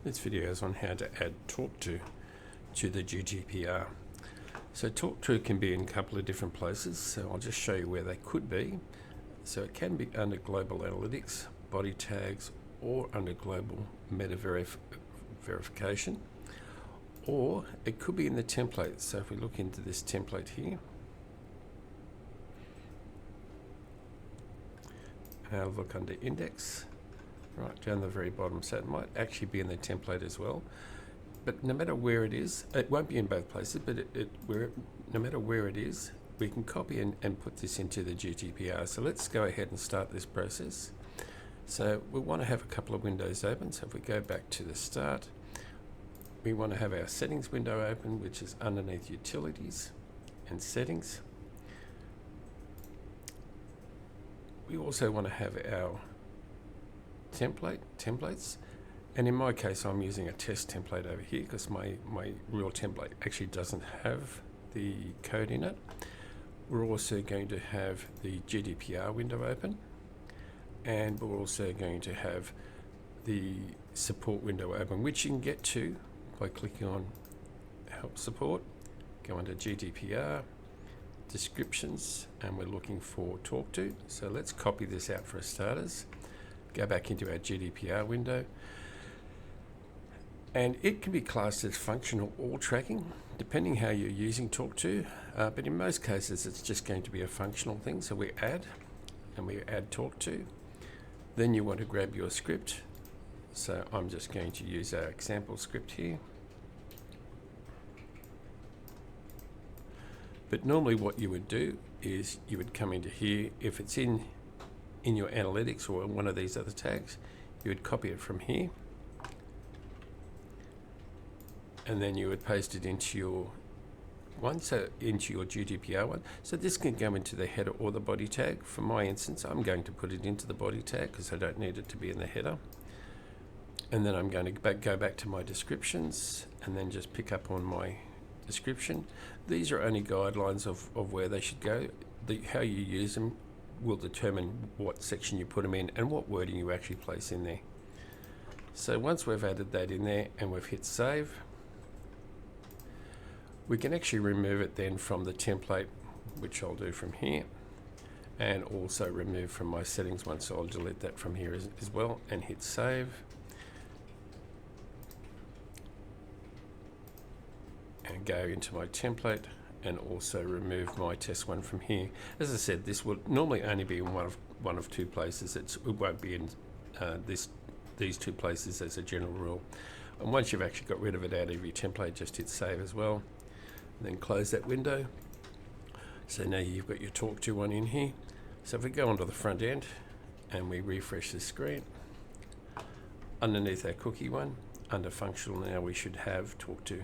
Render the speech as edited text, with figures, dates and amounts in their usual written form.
This video is on how to add Tawk.to to the GDPR. So Tawk.to can be in a couple of different places, so I'll just show you where they could be. So it can be under Global Analytics, Body Tags, or under Global Meta Verification, or it could be in the template. So if we look into this template here, and I'll look under Index, right down the very bottom, so it might actually be in the template as well. But no matter where it is, it won't be in both places, but no matter where it is, we can copy and put this into the GDPR. So let's go ahead and start this process. So we want to have a couple of windows open. So if we go back to the start, we want to have our settings window open, which is underneath utilities and settings. We also want to have our templates, and in my case I'm using a test template over here because my real template actually doesn't have the code in it. We're also going to have the GDPR window open, and we're also going to have the support window open, which you can get to by clicking on help support, go under GDPR, descriptions, and we're looking for Tawk.to. So let's copy this out for starters. Go back into our GDPR window, and it can be classed as functional or tracking depending how you're using Tawk.to, but in most cases it's just going to be a functional thing. So we add Tawk.to. Then you want to grab your script, so I'm just going to use our example script here. But normally what you would do is you would come into here. If it's in your analytics or one of these other tags, you would copy it from here, and then you would paste it into your one, so into your GDPR one. So this can go into the header or the body tag. For my instance, I'm going to put it into the body tag because I don't need it to be in the header. And then I'm going to go back to my descriptions and then just pick up on my description. These are only guidelines of where they should go. How you use them will determine what section you put them in and what wording you actually place in there. So once we've added that in there and we've hit save, we can actually remove it then from the template, which I'll do from here, and also remove from my settings one. So I'll delete that from here as well and hit save. And go into my template and also remove my test one from here. As I said, this will normally only be in one of two places. It won't be in these two places as a general rule. And once you've actually got rid of it out of your template, just hit save as well. And then close that window. So now you've got your Tawk.to one in here. So if we go onto the front end and we refresh the screen, underneath our cookie one, under functional now we should have Tawk.to.